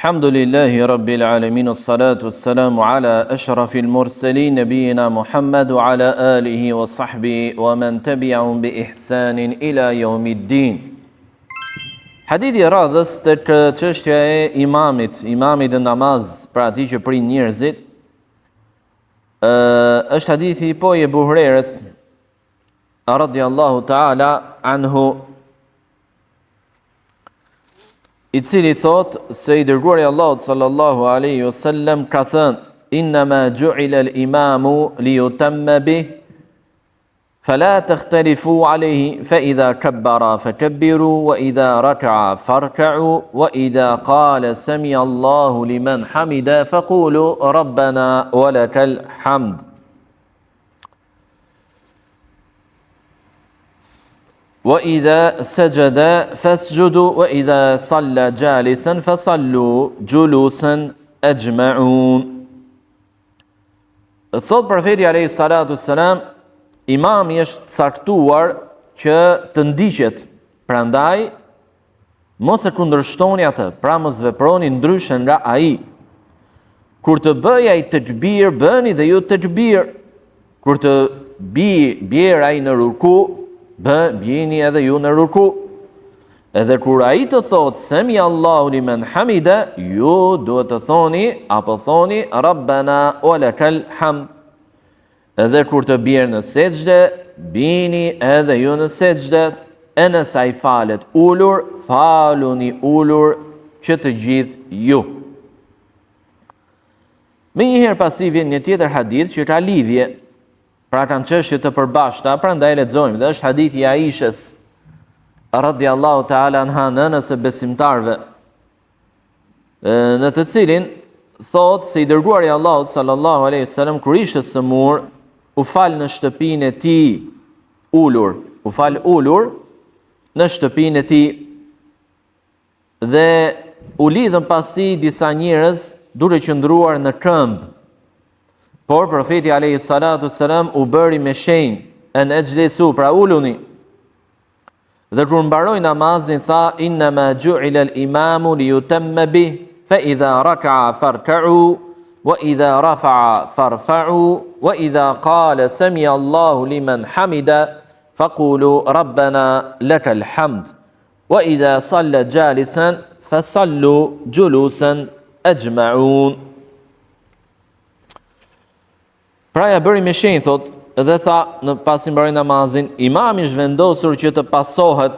Alhamdulillahi Rabbil Alamin, as-salatu was-salamu ala ashrafil mursalin, nabiyina Muhammad wa ala alihi wa sahbihi wa man tabi'ahum bi ihsanin ila yawmiddin. Hadithi e radhës tek çështja e imamit në namaz, pra atij që prin njerëzit, është hadithi po i Abu Hurairës radhiyallahu ta'ala anhu, i cili thot se i dërguari i Allahut sallallahu alaihi wasallam ka thënë: "Innama ju'ila al-imamu li yutamma bih, fala takhtalifu alayhi, fa idha kabbara fakabbiru, wa idha raka'a farka'u, wa idha qala sami'a Allahu liman hamida faqulu rabbana wa lakal hamd." وَإِذَا سَجَدَ فَاسْجُدُوا وَإِذَا صَلَّى جَالِسًا فَصَلُّوا جُلُوسًا أَجْمَعُونَ. Thot profeti alayhi salatu wassalam, imami është caktuar që të ndiqet, prandaj mos e kundërshtoni atë, pra mos veproni ndryshe nga ai. Kur të bëj ai tekbir, bëni dhe ju tekbir. Kur të bjerë ai në ruku, bjeni edhe ju në ruku. Edhe kur ai të thot semi Allahu liman hamida, ju duhet të thoni apo thoni rabbana wa lakal hamd. Edhe kur të bjerë në sejdë, bini edhe ju në sejdë. E nëse ai falet ulur, faluni ulur që të gjithë ju. Me njëherë pasi vjen një tjetër hadith që ka lidhje, pra kanë çështje të përbashkëta, prandaj lexojmë, dhe është hadithi i Aishës radhiyallahu ta'ala anha, nënës së besimtarëve, në të cilin thot se i dërguari i Allahut sallallahu alaihi wasallam kur ishte sëmur, u fal në shtëpinë e tij ulur, u fal ulur në shtëpinë e tij, dhe u lidhën pasi disa njerëz duke qëndruar në këmbë. Por profeti alayhi salatu wassalam u bëri me shenjë en ejlisu, pra uluni. Dhe kur mbaroi namazin tha: "Innama ju'ila al-imamu li yutamma bih, fa idha raka'a farka'u, wa idha rafa'a farfa'u, wa idha qala sami'a Allahu liman hamida faqulu rabbana lakal hamd, wa idha salla jalisan fasallu julusan ajma'un." Pra ja bëri me shenjë, thot, dhe tha, në pasi mbaroi namazin, imami është vendosur që të pasohet,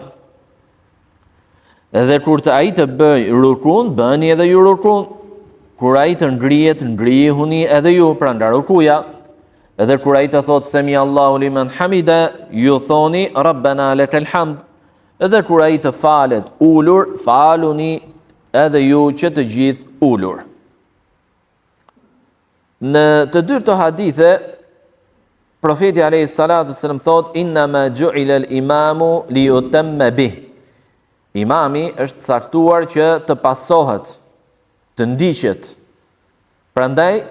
edhe kur të ai të bëj rukun, bëni edhe ju rukun. Kur ai të ngrihet, ngrihuni edhe ju, pra nga rukuja. Edhe kur ai të thot semi Allahu liman hamida, ju thoni rabbana lakal hamd. Edhe kur ai të falet ulur, faluni edhe ju që të gjithë ulur. Në të dy këto hadithe, profeti alayhi salatu wasallam thot: "Innama ju'ila al-imamu li yutamma bih." Imami është caktuar që të pasohet, të ndiqet. Prandaj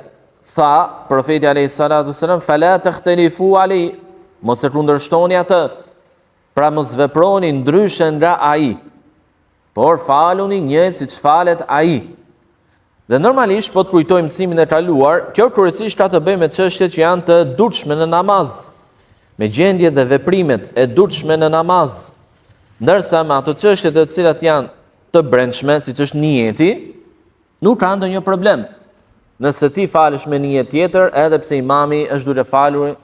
tha profeti alayhi salatu wasallam: "Fala takhtalifu alayhi", mos e kundërshtoni atë, pra mos veproni ndryshe nga ai, por faluni një siç falet ai. Dhe normalisht, po të kujtojmë mësimin e kaluar, kjo kryesisht ka të bëjë me çështjet që janë të dutshme në namaz, me gjendjet dhe veprimet e dutshme në namaz, ndërsa me ato çështjet të cilat janë të brendshme, siç është niyeti, nuk ka ndonjë problem. Nëse ti falesh me nijet tjetër, edhe pse imami është duke falur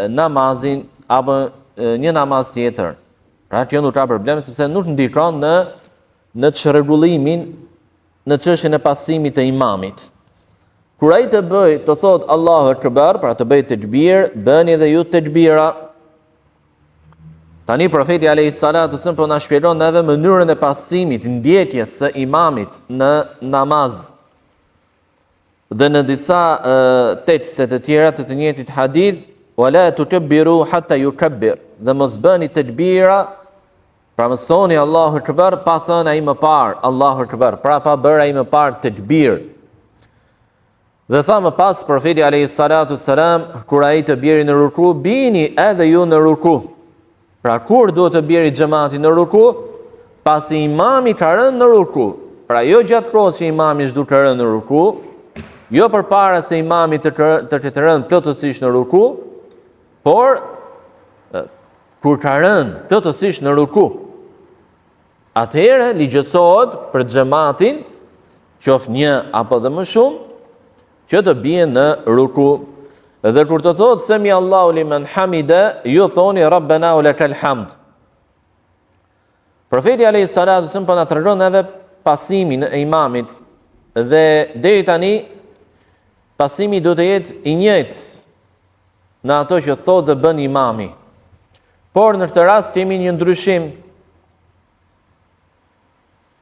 namazin apo një namaz tjetër, pra kjo nuk ka problem, sepse nuk ndikon në çrregullimin, në çështjen e pasimit të imamit. Kur ai të bëj, të thot Allahu Akbar, pra të bëj tekbir, bëni edhe ju tekbira. Tani profeti alayhi salatu wasallam po na shpjegon edhe mënyrën e pasimit, ndjekjes së imamit në namaz. Dhe në disa tekste të tjera të njëjtit hadith, wala tukabbiru hatta yukabbir, dhe mos bëni tekbira, pra mos thoni Allahu Akbar pa thënë ai më parë Allahu Akbar, pra pa bërë ai më parë tekbir. Dhe tha më pas profeti alayhi salatu wassalam, kur ai të bjeri në ruku, bini edhe ju në ruku. Pra kur duhet të bjeri xhamati në ruku? Pasi imami ka rënë në ruku, Pra jo gjatë kohës që imami është duke të rënë në ruku, jo përpara se imami të rënë plotësisht në ruku, por kur ka rënë plotësisht në ruku, atëherë ligjësohet për xhamatin, qoftë një apo dhe më shumë, që të bien në ruku. Dhe kur të thotë semi Allahu limen hamida, ju thoni Rabbena wa lakal hamd. Profeti alayhi salatu wasallam po na tregon edhe pasimin e imamit, dhe deri tani pasimi do të jetë i njëjtë në ato që thotë dhe bën imami. Por në këtë rast kemi një ndryshim.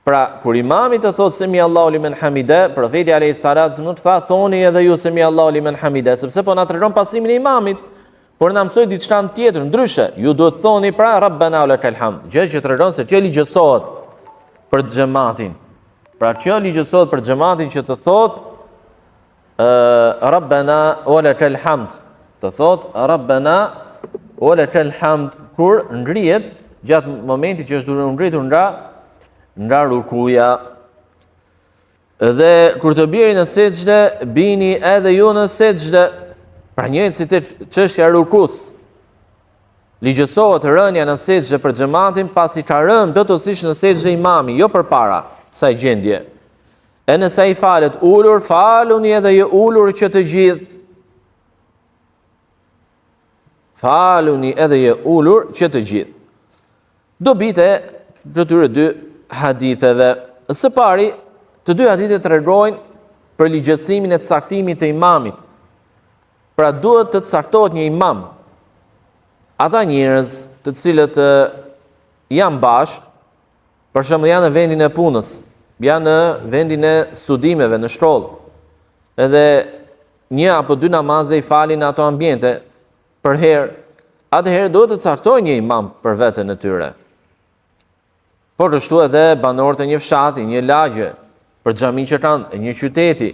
Pra, kur imami të thotë semi Allahu limen hamida, profeti alayhi salatu wasallam tha thoni edhe ju semi Allahu limen hamida, sepse po na tregon pasimin e imamit, por na mësoi diçka tjetër, ndryshe. Ju duhet thoni pra Rabbana wa lakal hamd, gjë që tregon se kjo ligjësohet për xhamatin. Pra kjo ligjësohet për xhamatin që të thotë Rabbana wa lakal hamd, të thotë Rabbana wa lakal hamd kur ngrihet gjatë momentit që është duke ngritur nga rukuja. Dhe kur të bjeri në sejdë, bini edhe ju në sejdë. Pra njëjtë si të çështja e rukus. Ligjësohet rënja në sejdë për xhamatin pasi ka rënë plotësisht në sejdë imami, jo përpara kësaj gjendje. E nëse ai falet ulur, faluni edhe ju ulur që të gjithë. Faluni edhe ju ulur që të gjithë. Dobite këtyre dy haditheve. Së pari, të dy hadithet tregojnë për ligjësimin e caktimit të imamit. Pra duhet të caktohet një imam. Ata njerëz të cilët janë bashkë, për shembull janë në vendin e punës, janë në vendin e studimeve në shkollë, edhe një apo dy namaze i falin në ato ambiente për herë, atëherë duhet të caktojë një imam për veten e tyre. Por kështu edhe banorët e një fshati, një lagje, për xhamin që kanë, e një qyteti,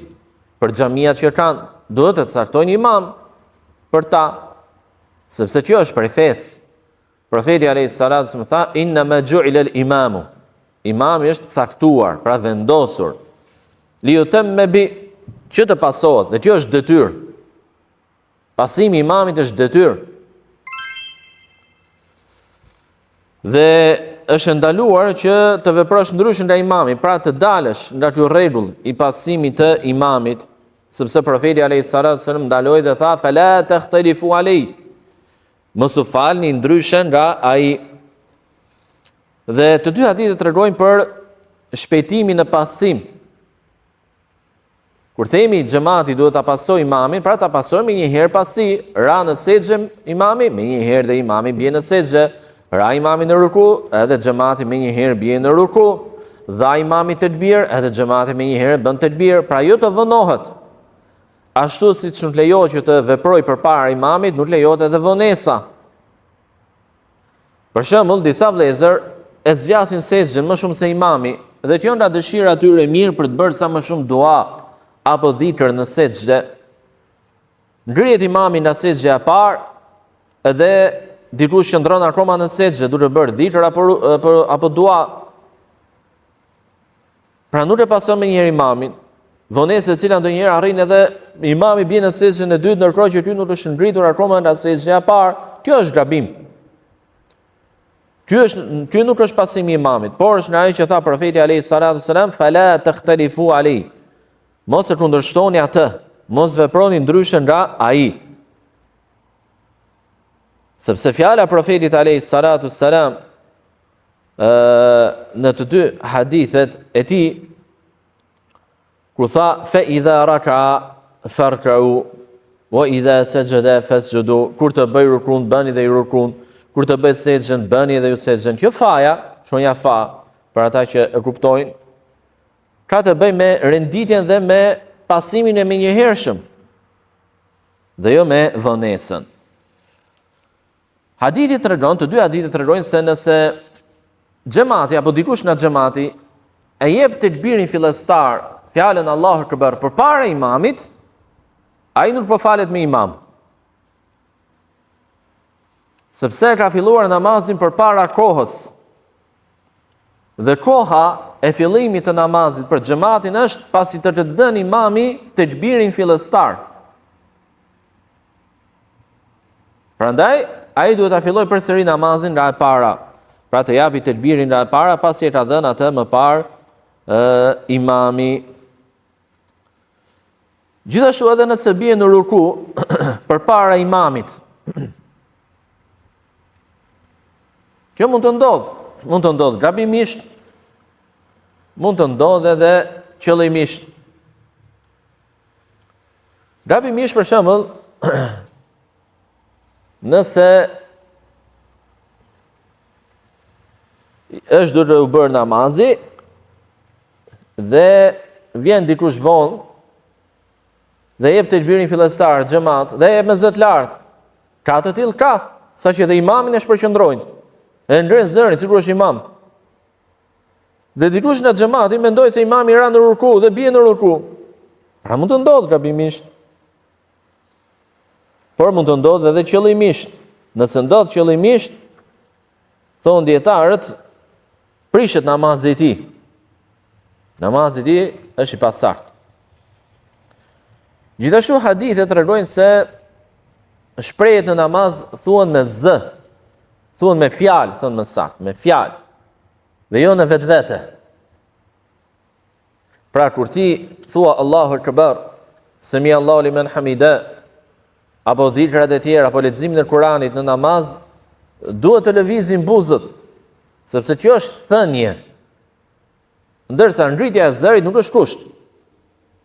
për xhamiat që kanë, duhet të caktojnë një imam për ta, sepse kjo është prej fesë. Profeti alayhi salatu wasallam tha inna ma ju'ila al-imamu. Imami është caktuar, pra vendosur. Li yutamma bi, që të pasohet, dhe kjo është detyrë. Pasimi i imamit është detyrë. Dhe është ndaluar që të veprosh ndryshe nga imami, pra të dalësh nga ky rregull i pasimit të imamit, sepse profeti alayhi salatu wasallam ndaloi dhe tha fala takhtalifu alay. Mos u falni ndryshe nga ai. Dhe të dy hadithet tregojnë për shpejtimin në pasim. Kur themi xhamati duhet ta pasojë imamin, pra ta pasojmë një herë pasi ra në sejdë imami, me një herë dhe imami bie në sejdë. Ra imami në ruku, edhe xhamati me një herë bie në ruku, dha imami tekbir, edhe xhamati me një herë bën tekbir, pra jo të vënohet. Ashtu siç nuk lejohet që të veproj përpara imamit, nuk lejohet edhe vonesa. Për shembull, disa vëllezër e zgjasin sejdën më shumë se imami, dhe kjo nga dëshira e tyre mirë për të bërë sa më shumë dua apo dhikr në sejdë. Ngrihet imami nga sejdja e parë, edhe dikush qëndron akoma në sejdë duke bërë dhikr apo dua. Pra nuk e pason me njëherë imamin. Vonesë e cila ndonjëherë arrin edhe imami bie në sejdën e dytë ndërkohë që ty nuk është ngritur akoma nga sejdja e parë, kjo është gabim. Ky nuk është pasimi i imamit, por është nga ai që tha profeti alayhi salatu wasalam fala takhtalifu alay. Mos e kundërshtoni atë, mos veproni ndryshe nga ai. Sepse fjala profetit alayhi salatu wassalam në të dy hadithet e tij kur tha fa idha raka'a farka'u wa idha sajada fasjudu, kur të bëj rukun bëni dhe ju rukun, kur të bëj sejdën bëni dhe ju sejdën. Kjo faja, shonja fa për ata që e kuptojnë, ka të bëj me renditjen dhe me pasimin e menjëhershëm dhe jo me vonesën. Hadithi tregon, të dy hadithet tregojnë se nëse xhamati apo dikush nga xhamati e jep tekbirin fillestar, fjalën Allahu Akbar përpara imamit, ai nuk po falet me imam. Sepse ka filluar namazin përpara kohës. Dhe koha e fillimit të namazit për xhamatin është pasi të dhënë imami tekbirin fillestar. Prandaj ai duhet ta fillojë përsëri namazin nga e para. Pra të japi tekbirin nga e para pasi e ka dhënë atë më parë imami. Gjithashtu edhe nëse bie në ruku përpara imamit. Kjo mund të ndodh gabimisht, mund të ndodh edhe qëllimisht. Gabimisht për shembull, nëse është duke u bërë namazi dhe vjen dikush vonë dhe jep tekbirin fillestar xhamat dhe jep me zë të lartë. Ka të tillë ka, saqë edhe imamin e shpërqendrojnë. E ngren zërin sikur është imam. Dhe dikush në xhamati mendoi se imami ra në ruku dhe bie në ruku. Pra mund të ndodhë gabimisht. Por mund të ndodhë edhe qëllimisht. Nëse ndodh qëllimisht, thonë dietarët, prishet namazi i tij. Namazi i tij është i pasakt. Gjithashtu hadithet tregojnë se shprehjet në namaz thuhen me z, thuhen me fjalë, thonë më saktë, me fjalë. Dhe jo në vetvete. Pra kur ti thua Allahu Akbar, Sami Allahu liman hamida, apo dhikrat e tjera, apo leximin e Kuranit në namaz, duhet të lëvizin buzët, sepse kjo është thënie. Ndërsa ngritja e zërit nuk është kusht.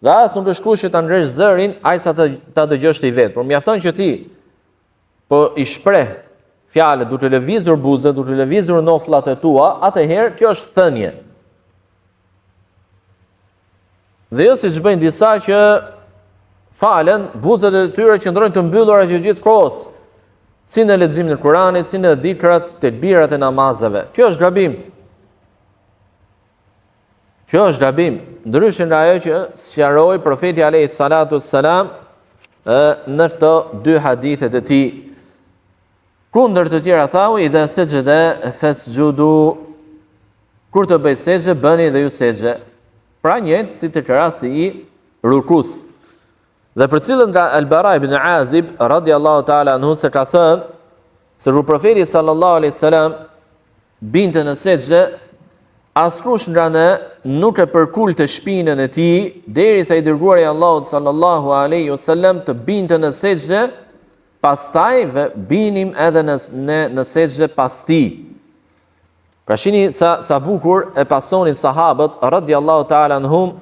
Dhe as nuk është kusht që ta ngresh zërin, aq sa ta dëgjosh ti vetë, por mjafton që ti po i shpreh fjalët duke lëvizur buzët, duke lëvizur nofllat e tua, atëherë kjo është thënie. Dhe jo siç bëjnë disa që falen, buzët e tyre qëndrojnë të mbyllura gjithë kohës, si në leximin e Kuranit, si në dhikrat, tekbirat e namazeve. Kjo është gabim. Kjo është gabim. Ndryshe nga ajo që sqaroi profeti alayhi salatu wassalam në këto dy hadithet e tij. Kundër të tjera thau, idha sajada fasjudu. Kur të bëj sejdë, bëni dhe ju sejdë. Pra njëjtë si të rasti i rukus. Dhe për cilën nga Al-Bara ibn Azib radhiyallahu ta'ala anhu se ka thënë se profeti sallallahu alaihi wasallam binte në sejdë, askush nga ne nuk e përkulte shpinën e tij derisa i dërguari i Allahut sallallahu alaihi wasallam të binte në sejdë, pastaj binim edhe në sejdë pas tij. Pra shini sa bukur e pasonin sahabët radhiyallahu ta'ala anhum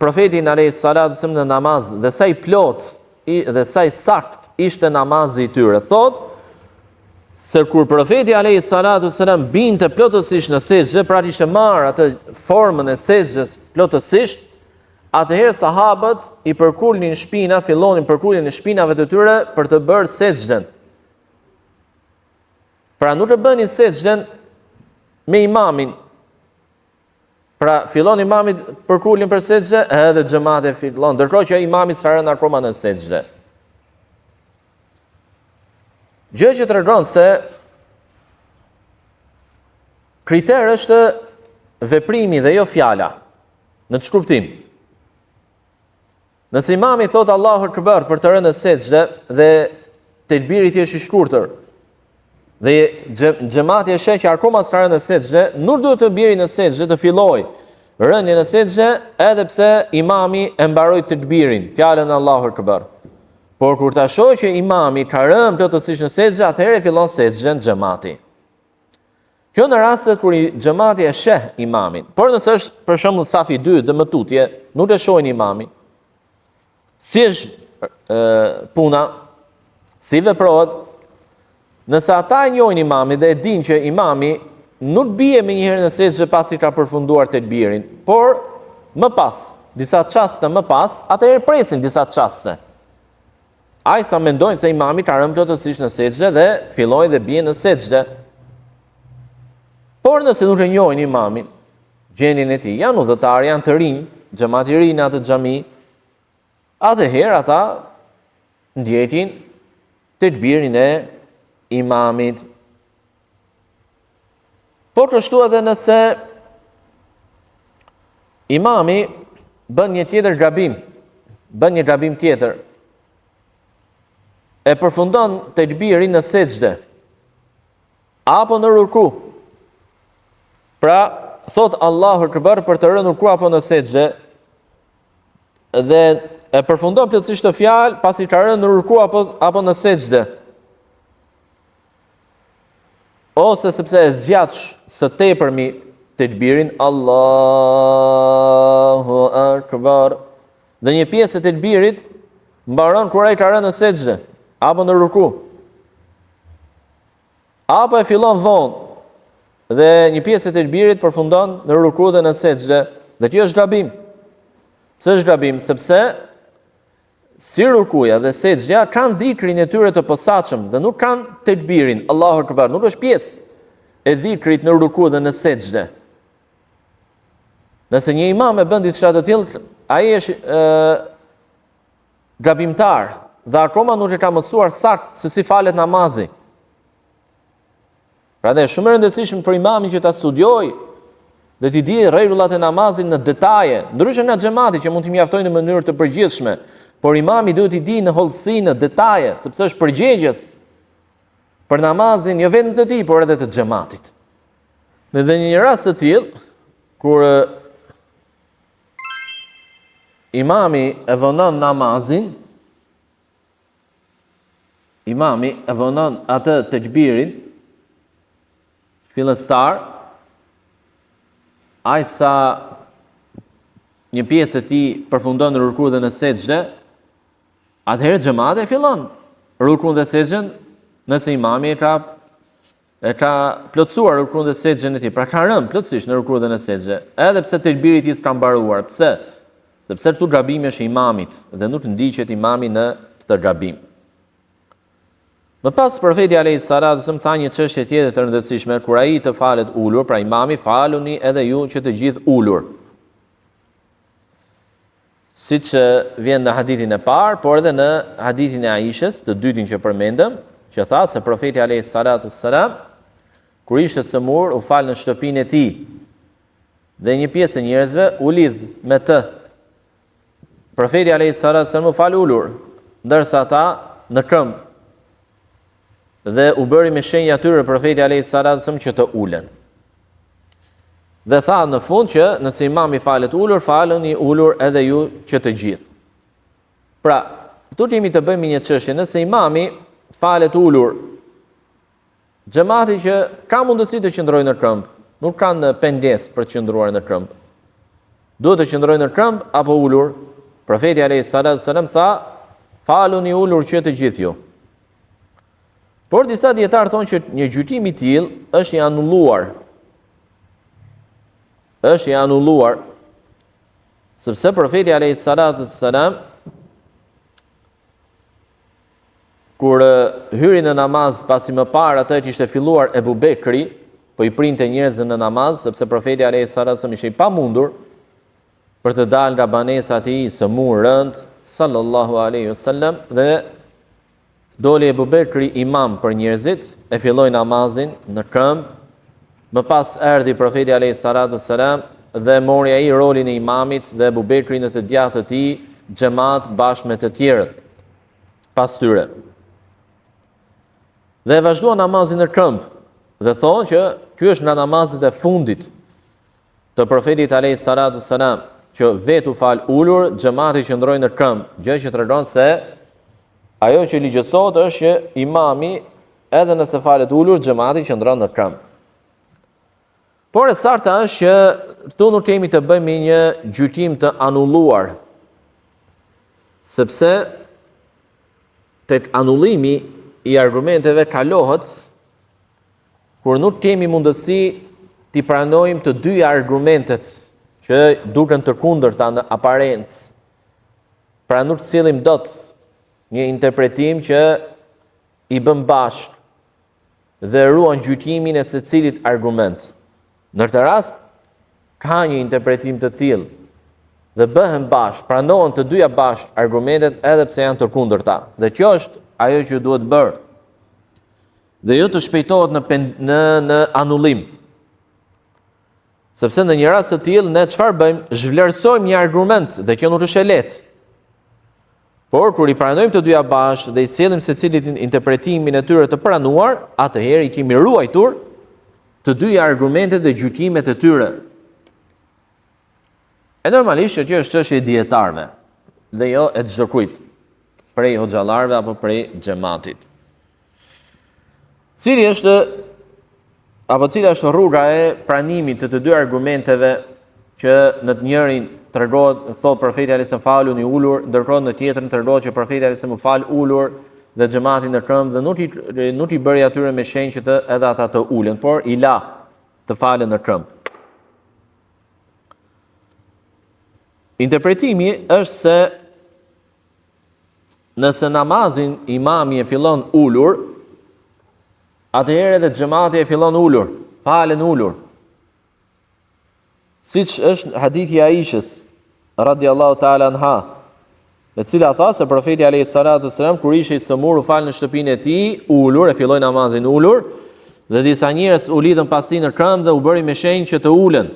profetin alayhi salatu wasallam në namaz dhe sa i plot dhe sa i sakt ishte namazi i tyre. Thotë se kur profeti alayhi salatu wasallam binte plotësisht në sejdë, pra ishte marrë atë formën e sejdës plotësisht, atëherë sahabët i përkulnin shpina, fillonin përkuljen e shpinave të tyre për të bërë sejdën. Pra nuk e bënin sejdën me imamin. Pra fillon imami përkuljen për sejdë, edhe xhamati fillon, ndërkohë që imami sa rënë akoma në sejdë. Gjë që tregon se kriter është veprimi dhe jo fjala, në të shkuptim. Nëse imami thot Allahu Akbar për të rënë në sejdë dhe tekbiri i është i shkurtër, dhe xhamati e sheh që akoma s'ka rënë në sejdë, nuk duhet të bjerë në sejdë të fillojë rënien në sejdë, edhe pse imami e mbaroi tekbirin, fjalën Allahu Akbar. Por kur ta shohë që imami ka rënë plotësisht në sejdë, atëherë fillon sejdën xhamati. Kjo në rastet kur xhamati e sheh imamin. Por nëse është për shembull safi 2 dhe më tutje, nuk e shohin imamin. Si është puna, si veprohet, nëse ata e njohin imamin dhe e dinë që imami nuk bie me njëherë në sejdë pasi ka përfunduar tekbirin, por më pas, disa çaste më pas, atëherë presin disa çaste. Ai sa mendojnë se imami ka rënë plotësisht në sejdë dhe fillojnë dhe bien në sejdë. Por nëse nuk e njohin imamin, gjendjen e tij, janë udhëtar, janë të rinj, xhamati i ri në atë xhami, atëherë ata ndjekin tekbirin e imamit. Por kështu edhe nëse imami bën një tjetër gabim, bën një gabim tjetër, e përfundon tekbirin në sejdë apo në ruku. Pra, thot Allahu Akbar për të rënë në ruku apo në sejdë dhe e përfundon plotësisht të fjalë pasi ka rënë në ruku apo në sejdë. Ose sepse e zgjat së tepërmi tekbirin Allahu Akbar dhe një pjesë e tekbirit mbaron kur ai ka rënë në sejdë apo në ruku. Apo e fillon vonë dhe një pjesë e tekbirit përfundon në ruku dhe në sejdë. Dhe kjo është gabim. Pse është gabim? Sepse si rukuja dhe sejdja kanë dhikrin e tyre të posaçëm dhe nuk kanë tekbirin Allahu Akbar, nuk është pjesë e dhikrit në ruku dhe në sejdë. Nëse një imam e bën diçka të tillë, ai është gabimtar dhe akoma nuk e ka mësuar saktë se si falet namazi. Prandaj është shumë e rëndësishme për imamin që ta studiojë dhe t'i di rregullat e namazit në detaje, ndryshe nga xhamati që mund t'i mjaftojnë në mënyrë të përgjithshme, por imami duhet t'i di në hollësi, në detaje, sepse është përgjegjës për namazin jo vetëm të tij, por edhe të xhamatit. Në një rast të tillë, kur imami e vonon namazin, imami e vonon atë tekbirin fillestar, ai sa një pjesë e tij përfundon në ruku dhe në sejdë, atëherë xhamati fillon rukun dhe sejdën nëse imami e ka plotësuar rukun dhe sejdën e tij, pra ka rënë plotësisht në ruku dhe në sejdë, edhe pse tekbiri i tij s'ka mbaruar. Pse? Sepse këtu gabimi është i imamit dhe nuk ndiqet imami në këtë gabim. Më pas profeti alayhis salatu tha një çështje tjetër të rëndësishme, kur ai të falet ulur, pra imami, faluni edhe ju që të gjithë ulur. Siç vjen në hadithin e parë, por edhe në hadithin e Aishës, të dytin që përmendëm, që tha se profeti alayhis salatu wassalam kur ishte sëmur u fal në shtëpinë e tij. Dhe një pjesë e njerëzve u lidh me të. Profeti alayhis salatu wassalam u fal ulur, ndërsa ata në këmbë. Dhe u bëri me shenjë atyre profeti alayhis salatu wassalam që të ulen. Dhe tha në fund që nëse imami falet ulur, faluni ulur edhe ju që të gjithë. Pra, këtu kemi të bëjmë një çështje, nëse imami falet ulur, xhamati që ka mundësi të qëndrojë në këmbë, nuk kanë pengesë për të qëndruar në këmbë. Duhet të qëndrojë në këmbë apo ulur? Profeti alayhis salatu wassalam tha, faluni ulur që të gjithë ju. Por disa dietarë thonë që një gjykim i tillë është i anulluar. Është i anulluar sepse profeti alayhis salatu wassalam kur hyri në namaz pasi më parë atë që ishte filluar Ebu Bekri, po i printe njerëzën në namaz sepse profeti alayhis salatu wassalam ishte i pamundur për të dalë nga banesa e tij sëmur rënd sallallahu alaihi wasallam dhe doli Ebu Bekri imam për njerëzit, e filloi namazin në këmbë. Më pas erdhi profeti alayhis salatu wassalam dhe mori ai rolin e imamit dhe Ebu Bekri në të djathtë të tij, xhamat bashkë me të tjerët pas tyre. Dhe vazhdua namazin në këmbë dhe thonë që ky është nga namazet e fundit të profetit alayhis salatu wassalam që vetë u fal ulur, xhamati qëndroi në këmbë, gjë që tregon se ajo që ligjësohet është që imami edhe nëse falet ulur, xhamati qëndron në këmbë. Por e saktë është që këtu nuk kemi të bëjmë një gjykim të anulluar, sepse tek anullimi i argumenteve kalohet kur nuk kemi mundësi t'i pranojmë të dy argumentet që duken të kundërta në aparencë. Pra nuk sillim dot një interpretim që i bën bashkë dhe ruan gjykimin e secilit argument. Në këtë rast, ka një interpretim të tillë dhe bëhen bashkë, pranohen të dyja bashkë argumentet edhe pse janë të kundërta. Dhe kjo është ajo që duhet bërë. Dhe jo të shpejtohet në anullim. Sepse në një rast të tillë ne çfarë bëjmë? Zhvlerësojmë një argument dhe kjo nuk është e lehtë. Por kur i pranojmë të dyja bashkë dhe i sjellim secilit interpretimin e tyre të pranuar, atëherë i kemi ruajtur të dyja argumentet dhe gjykimet e tyre. E normalisht kjo është çështje e dietarëve dhe jo e çdo kujt, prej hoxhallarëve apo prej xhamatit. Cila është rruga e pranimit të dy argumenteve që në të njërin tregohet, thot profeti alayhis salam falun i ulur, ndërkohë në tjetrën tregohet që profeti alayhis salam fal ulur dhe xhamati në këmbë dhe nuk i bëri atyre me shenjë që edhe ata të ulen, por i la të falen në këmbë. Interpretimi është se nëse namazin imami e fillon ulur, atëherë edhe xhamati e fillon ulur, falen ulur. Siç është hadithi i Aishës radhiyallahu ta'ala anha, e cila tha se profeti alayhis salatu wasalam kur ishte i sëmur u fal në shtëpinë e tij, ulur, e filloi namazin ulur, dhe disa njerëz u lidhën pas tij në këmbë dhe u bëri me shenjë që të ulen.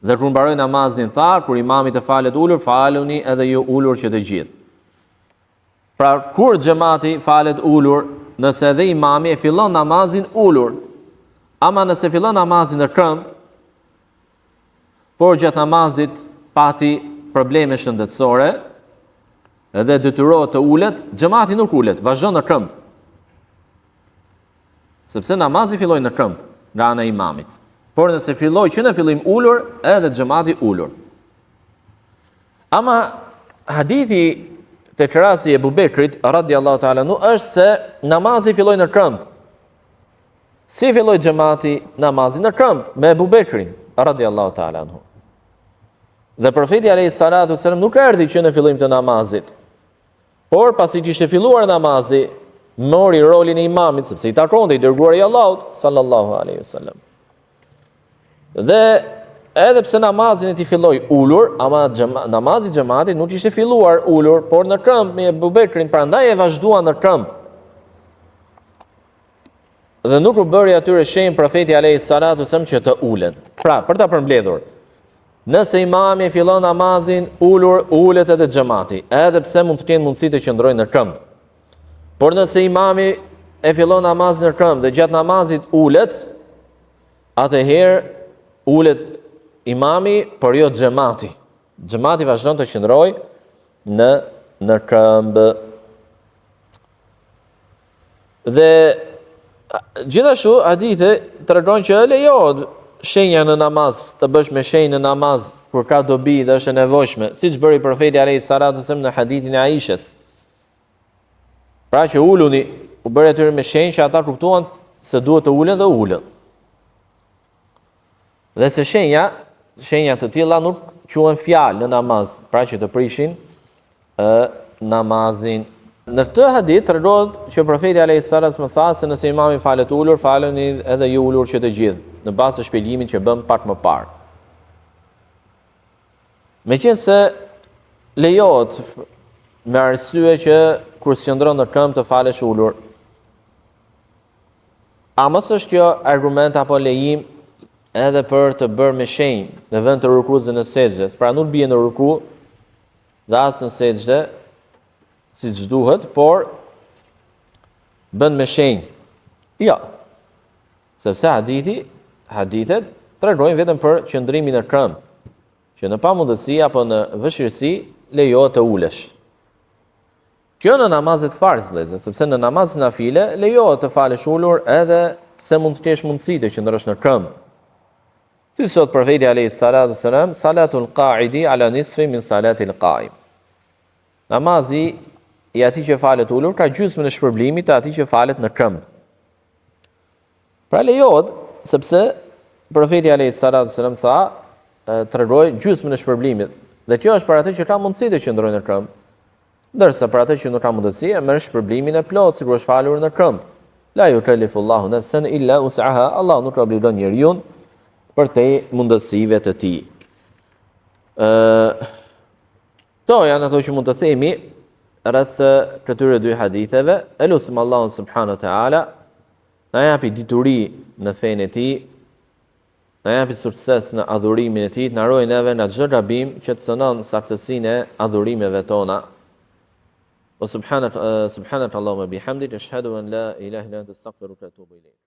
Dhe kur mbaroi namazin tha, kur imami të falet ulur, faluni edhe ju ulur që të gjithë. Pra kur xhamati falet ulur, nëse edhe imami e fillon namazin ulur, ama nëse fillon namazin në këmbë, por gjatë namazit pati probleme shëndetësore edhe detyrohet të ulet, xhamati nuk ulet, vazhdon në këmbë. Sepse namazi filloi në këmbë nga ana e imamit. Por nëse filloi që në fillim ulur, edhe xhamati ulur. Ama hadithi tek rasti e Abu Bekrit radhiyallahu ta'ala anhu është se namazi filloi në këmbë. Si filloi xhamati namazin në këmbë me Abu Bekrin radhiyallahu ta'ala anhu. Dhe profeti alayhis salatu wasallam nuk erdhi që në fillim të namazit. Por pasi që ishte filluar namazi, mori rolin e imamit sepse i takonte i dërguari i Allahut sallallahu alaihi wasallam. Dhe edhe pse namazin e tij filloi ulur, ama namazi i xhamatit nuk ishte filluar ulur, por në këmbë me Abu Bekrin, prandaj e vazhdua në këmbë. Dhe nuk u bëri atyre shenjë profeti alayhis salatu wasallam që të ulen. Pra, për ta përmbledhur, nëse imami e fillon namazin ulur, ulet edhe xhamati, edhe pse mund të kenë mundësi të qëndrojnë në këmbë. Por nëse imami e fillon namazin në këmbë dhe gjatë namazit ulet, atëherë ulet imami, por jo xhamati. Xhamati vazhdon të qëndrojë në këmbë. Dhe gjithashtu hadithe tregon që lejohet shenja në namaz, të bësh me shenjë në namaz kur ka dobi dhe është e nevojshme, siç bëri profeti alayhis salatu wasallam në hadithin e Aishës. Pra që uluni, u bëri atyre me shenjë që ata kuptuan se duhet të ulen dhe ulën. Dhe se shenja të tilla nuk quhen fjalë në namaz, pra që të prishin namazin. Në këtë hadith tregohet që profeti alayhis salatu wasallam tha se nëse imami falet ulur, faleni edhe ju ulur që të gjithë, në bazë të shpjegimit që bëm pak më parë. Meqense lejohet me arsye që kur qëndron në këmbë të falesh ulur. A mos është kjo argument apo lejim edhe për të bërë me shenjë në vend të rukuz dhe në sejdës, pra nuk bie në ruku dhe as në sejdë, siç duhet, por bën me shenjë. Jo. Sepse hadithet tregojnë vetëm për qëndrimin në këmbë, që në pamundësi apo në vështirësi lejohet të ulesh. Kjo në namazet farz, sepse në namazet nafile lejohet të falesh ulur edhe se mund të kesh mundësi të qëndrosh në këmbë. Si sot profeti alayhis salatu wasalam, salatul qa'idi ala nisfi min salatil qa'im. Namazi i atij që falet ulur ka gjysmën e shpërblimit të atij që falet në këmbë. Pra lejohet, sepse profeti alayhis salatu wasalam tha, tregoi gjysmën e shpërblimit. Dhe kjo është për atë që ka mundësi të qëndrojë në këmbë. Ndërsa për atë që nuk ka mundësi, e merr shpërblimin e plotë sikur është falur në këmbë. La yukallifullahu nafsan illa wus'aha. Allah nuk obligon njeriu për te mundësive të tij. To janë ato që mund të themi rreth këtyre dy haditheve. Elusim Allahun subhanahu wa taala na japi dituri në fenë e tij, na japi sukses në adhurimin e tij, na ruaj neve nga çdo gabim që të cënon saktësinë e adhurimeve tona. Wa subhanak Allahumma bihamdik ashhadu an la ilaha illa anta astaghfiruka wa atubu ilayk.